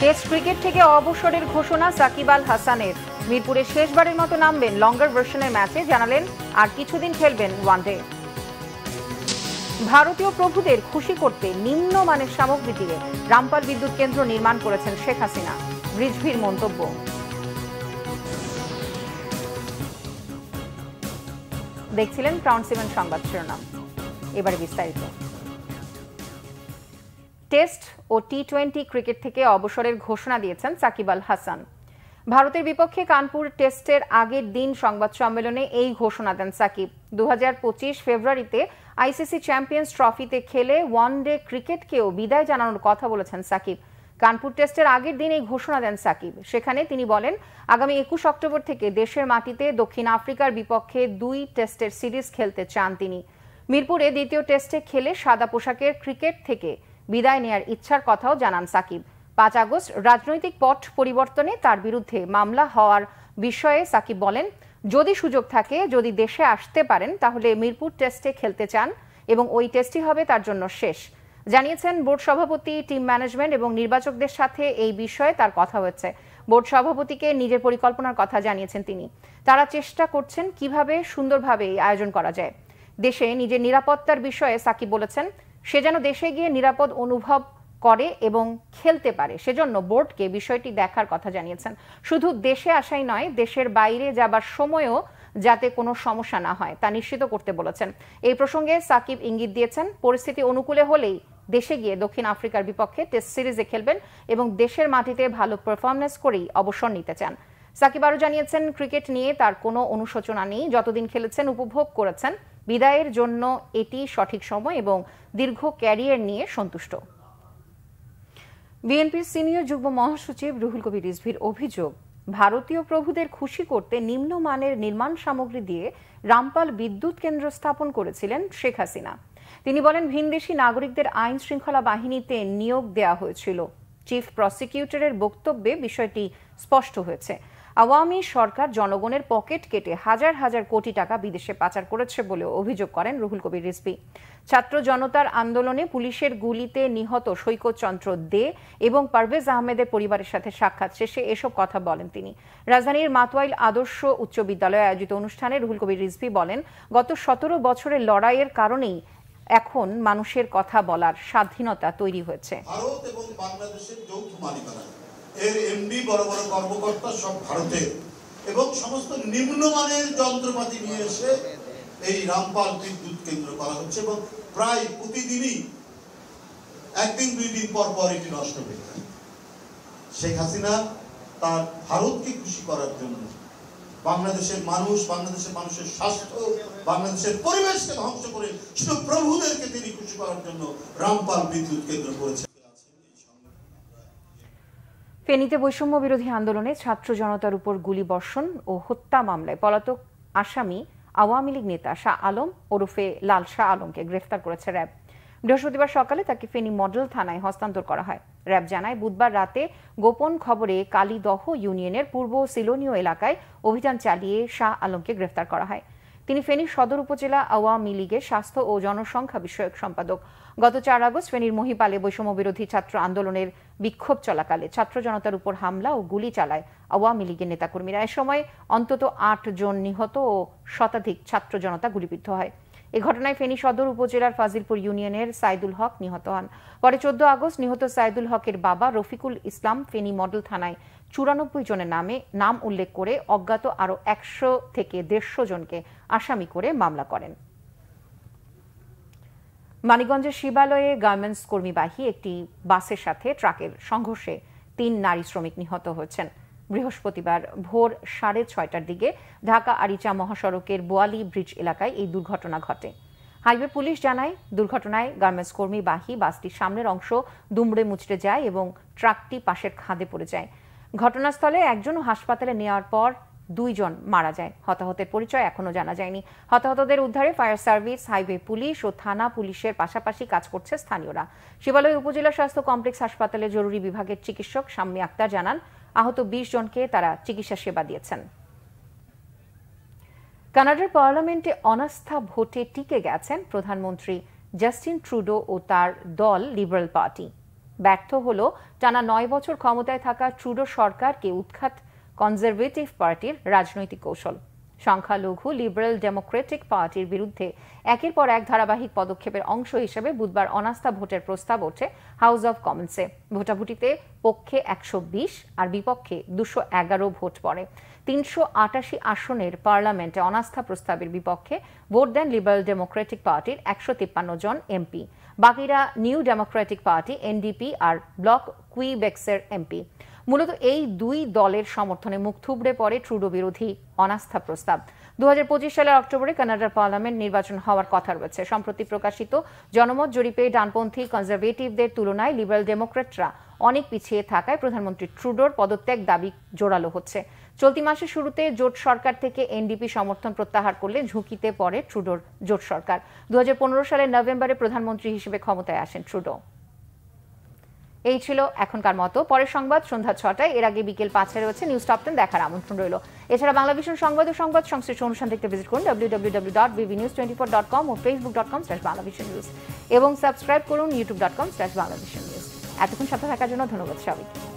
Test cricket থেকে অবসরের ঘোষণা সাকিব আল হাসানের। মিরপুরে শেষবারের মতো নামবেন লঙ্গার ভার্সনের ম্যাচে, জানালেন আর কিছুদিন খেলবেন ওয়ানডে। ভারতীয় প্রভুদের খুশি করতে নিম্নমানের সামগ্রী দিয়ে রামপাল বিদ্যুৎ কেন্দ্র নির্মাণ করেছেন শেখ হাসিনা, রিজভির মন্তব্য। দেখছিলেন ক্রাউন 7 সংবাদ শিরোনাম, এবারে বিস্তারিত। টেস্ট ও টি-20 ক্রিকেট থেকে অবসরের ঘোষণা দিয়েছেন সাকিব আল হাসান। ভারতের বিপক্ষে কানপুর টেস্টের আগের দিন সংবাদ সম্মেলনে এই ঘোষণা দেন সাকিব। 2025 ফেব্রুয়ারিতে আইসিসি চ্যাম্পিয়ন্স ট্রফিতে খেলে ওয়ানডে ক্রিকেটকেও বিদায় জানানোর কথা বলেছেন সাকিব। কানপুর টেস্টের আগের দিন এই ঘোষণা দেন সাকিব। সেখানে তিনি বলেন, আগামী 21 অক্টোবর থেকে দেশের মাটিতে দক্ষিণ আফ্রিকার বিপক্ষে 2 টেস্টের সিরিজ খেলতে চান তিনি। মিরপুরে দ্বিতীয় টেস্টে খেলে সাদা পোশাকের ক্রিকেট থেকে বিদায় নেয়ার ইচ্ছার কথাও জানান সাকিব। 5 আগস্ট রাজনৈতিক পট পরিবর্তনে তার বিরুদ্ধে মামলা হওয়ার বিষয়ে সাকিব বলেন, যদি সুযোগ থাকে, যদি দেশে আসতে পারেন, তাহলে মিরপুর টেস্টে খেলতে চান এবং ওই টেস্টই হবে তার জন্য শেষ। জানিয়েছেন বোর্ড সভাপতি, টিম ম্যানেজমেন্ট এবং নির্বাচকদের সাথে এই বিষয়ে তার কথা হয়েছে। বোর্ড সভাপতিকে নিজের পরিকল্পনার কথা জানিয়েছেন তিনি। তারা চেষ্টা করছেন কিভাবে সুন্দরভাবে এই আয়োজন করা যায়। দেশে নিজের নিরাপত্তার বিষয়ে সাকিব বলেছেন, সে যেন দেশে গিয়ে নিরাপদ অনুভব করে এবং খেলতে পারে, সেজন্য বোর্ডকে বিষয়টি দেখার কথা জানিয়েছেন। শুধু দেশে আসাই নয়, দেশের বাইরে যাবার সময়ও যাতে কোনো সমস্যা না হয় তা নিশ্চিত করতে বলেছেন। এই প্রসঙ্গে সাকিব ইঙ্গিত দিয়েছেন, পরিস্থিতি অনুকূলে হলেই দেশে গিয়ে দক্ষিণ আফ্রিকার বিপক্ষে টেস্ট সিরিজে খেলবেন এবং দেশের মাটিতে ভালো পারফরমেন্স করেই অবসর নিতে চান। সাকিব আরও জানিয়েছেন, ক্রিকেট নিয়ে তার কোনো অনুশোচনা নেই। যতদিন খেলেছেন, উপভোগ করেছেন। বিদায়ের জন্য এটি সঠিক সময় এবং দীর্ঘ ক্যারিয়ার নিয়ে সন্তুষ্ট। বিএনপির সিনিয়র যুগ্ম মহাসচিব রুহুল কবির রিজভির অভিযোগ, ভারতীয় প্রভুদের খুশি করতে নিম্নমানের নির্মাণ সামগ্রী দিয়ে রামপাল বিদ্যুৎ কেন্দ্র স্থাপন করেছিলেন শেখ হাসিনা। তিনি বলেন, ভিনদেশি নাগরিকদের আইন শৃঙ্খলা বাহিনীতে নিয়োগ দেওয়া হয়েছিল। চিফ প্রসিকিউটরের বক্তব্যে বিষয়টি স্পষ্ট হয়েছে। আওয়ামী সরকার জনগণের পকেট কেটে হাজার হাজার কোটি টাকা বিদেশে পাচার করেছে বলে অভিযোগ করেন রুহুল কবির রিজভী। ছাত্র জনতার আন্দোলনে পুলিশের গুলিতে নিহত সৈকত চন্দ্র দে এবং পারভেজ আহমেদের পরিবারের সাথে সাক্ষাৎ শেষে এসব কথা বলেন তিনি। রাজধানীর মাতোয়াইল আদর্শ উচ্চ বিদ্যালয়ে আয়োজিত অনুষ্ঠানে রুহুল কবির রিজভী বলেন, গত 17 বছরের লড়াইয়ের কারণেই এখন মানুষের কথা বলার স্বাধীনতা তৈরি হয়েছে। ভারত এবং বাংলাদেশের যৌথ মালিকানা, এর এমডি বড় বড় কর্মকর্তা সব ভারতের, এবং সমস্ত নিম্নমানের যন্ত্রপাতি নিয়ে এসে এই রামপাল বিদ্যুৎ কেন্দ্র করা হচ্ছে এবং প্রায় প্রতিদিনই একদিন 2 দিন পর পর এটি নষ্ট হয়ে যায়। শেখ হাসিনা তার ভারতকে খুশি করার জন্য বাংলাদেশের মানুষ, বাংলাদেশের মানুষের স্বাস্থ্য, বাংলাদেশের পরিবেশকে ধ্বংস করে শুধু প্রভুদেরকে তিনি খুশি করার জন্য রামপাল বিদ্যুৎ কেন্দ্র করেছেন। ফেনীতে বৈষম্য বিরোধী আন্দোলনে ছাত্র জনতার উপর গুলিবর্ষণ ও হত্যা মামলায় পলাতক আসামি আওয়ামী লীগ নেতা শাহ আলম ওরফে লাল শাহ আলমকে গ্রেফতার করেছে র্যাব। বৃহস্পতিবার সকালে তাকে ফেনী মডেল থানায় হস্তান্তর করা হয়। র্যাব জানায়, বুধবার রাতে গোপন খবরে কালীদহ ইউনিয়নের পূর্ব সিলোনীয় এলাকায় অভিযান চালিয়ে শাহ আলমকে গ্রেফতার করা হয়। তিনি ফেনী সদর উপজেলা আওয়ামী লীগের স্বাস্থ্য ও জনসংখ্যা বিষয়ক সম্পাদক। গত 4 আগস্ট ফেনীর মহিপালে বৈষম্য বিরোধী ছাত্র আন্দোলনের বিক্ষোভ চলাকালে ছাত্র জনতার উপর হামলা ও গুলি চালায় আওয়ামী লীগের নেতাকর্মীরা। এ সময় অন্তত 8 জন নিহত ও শতাধিক ছাত্র জনতা গুলিবিদ্ধ হয়। এ ঘটনায় ফেনী সদর উপজেলার ফাজিলপুর ইউনিয়নের সাইদুল হক নিহত হন। পরে 14 আগস্ট নিহত সাইদুল হকের বাবা রফিকুল ইসলাম ফেনী মডেল থানায় 94 জনের নাম উল্লেখ করে অজ্ঞাত আরও 100 থেকে 150 জনকে আসামি করে মামলা করেন। মানিকগঞ্জের শিবালয়ে গার্মেন্টস কর্মীবাহী একটি বাসের সাথে ট্রাকের সংঘর্ষে 3 নারী শ্রমিক নিহত হয়েছেন। বৃহস্পতিবার ভোর 6:30টার দিকে ঢাকা আরিচা মহাসড়কের বোয়ালি ব্রিজ এলাকায় এই দুর্ঘটনা ঘটে। হাইওয়ে পুলিশ জানায়, দুর্ঘটনায় গার্মেন্টস কর্মীবাহী বাসটির সামনের অংশ দুমড়ে মুচড়ে যায় এবং ট্রাকটি পাশের খাদে পড়ে যায়। ঘটনাস্থলে একজন হাসপাতালে নেওয়ার পর 2 জন মারা যায়। হতাহতের পরিচয় এখনো জানা যায়নি। হতাহতদের উদ্ধারে ফায়ার সার্ভিস, হাইওয়ে পুলিশ ও থানা পুলিশের পাশাপাশি কাজ করছে স্থানীয়রা। শিবালয় উপজেলা স্বাস্থ্য কমপ্লেক্স হাসপাতালে জরুরি বিভাগের চিকিৎসক শাম্মী আক্তার জানান, আহত 20 জনকে তারা চিকিৎসা সেবা দিয়েছেন। কানাডার পার্লামেন্টে অনাস্থা ভোটে টিকে গেছেন প্রধানমন্ত্রী জাস্টিন ট্রুডো ও তার দল লিবারেল পার্টি। ব্যর্থ হল টানা 9 বছর ক্ষমতায় থাকা ট্রুডো সরকারকে উৎখাত কনজারভেটিভ পার্টির রাজনৈতিক কৌশল। সংখ্যালঘু লিবারেল ডেমোক্রেটিক পার্টির বিরুদ্ধে একের পর এক ধারাবাহিক পদক্ষেপের অংশ হিসেবে বুধবার অনাস্থা ভোটের প্রস্তাব ওঠে হাউস অব কমন্সে। ভোটাভুটিতে পক্ষে 120 আর বিপক্ষে 211 ভোট পড়ে। 388 আসনের পার্লামেন্টে অনাস্থা প্রস্তাবের বিপক্ষে ভোট দেন লিবারেল ডেমোক্রেটিক পার্টির 153 জন এমপি। বাকিরা নিউ ডেমোক্রেটিক পার্টি, এনডিপি আর ব্লক কুইবেক্সের এমপি। মূলত এই দুই দলের সমর্থনে মুখ থুবড়ে পড়ে ট্রুডো বিরোধী অনাস্থা প্রস্তাব। 2025 সালের অক্টোবরে কানাডার পার্লামেন্ট নির্বাচন হওয়ার কথা রয়েছে। সম্প্রতি প্রকাশিত জনমত জরিপে ডানপন্থী কনজারভেটিভদের তুলনায় লিবারেল ডেমোক্রেটরা অনেক পিছিয়ে থাকায় প্রধানমন্ত্রী ট্রুডোর পদত্যাগ দাবি জোরালো হচ্ছে। চলতি মাসের শুরুতে জোট সরকার থেকে এনডিপি সমর্থন প্রত্যাহার করলে ঝুঁকিতে পড়ে ট্রুডোর জোট সরকার। 2015 সালের নভেম্বরে প্রধানমন্ত্রী হিসেবে ক্ষমতায় আসেন ট্রুডো। এই ছিল এখনকার মতো। পরের সংবাদ সন্ধ্যা 6টায়, এর আগে বিকেল 5টায় রয়েছে নিউজ টপ 10 দেখার আমন্ত্রণ রইল। এছাড়া বাংলাভিশন সংবাদ ও সংবাদ সংশ্লিষ্ট অনুষ্ঠান দেখতে ভিজিট করুন www.bbnews24.com ও facebook.com/banglavisionnews এবং সাবস্ক্রাইব করুন youtube.com/banglavisionnews। এতক্ষণ সাথে থাকার জন্য ধন্যবাদ সবাইকে।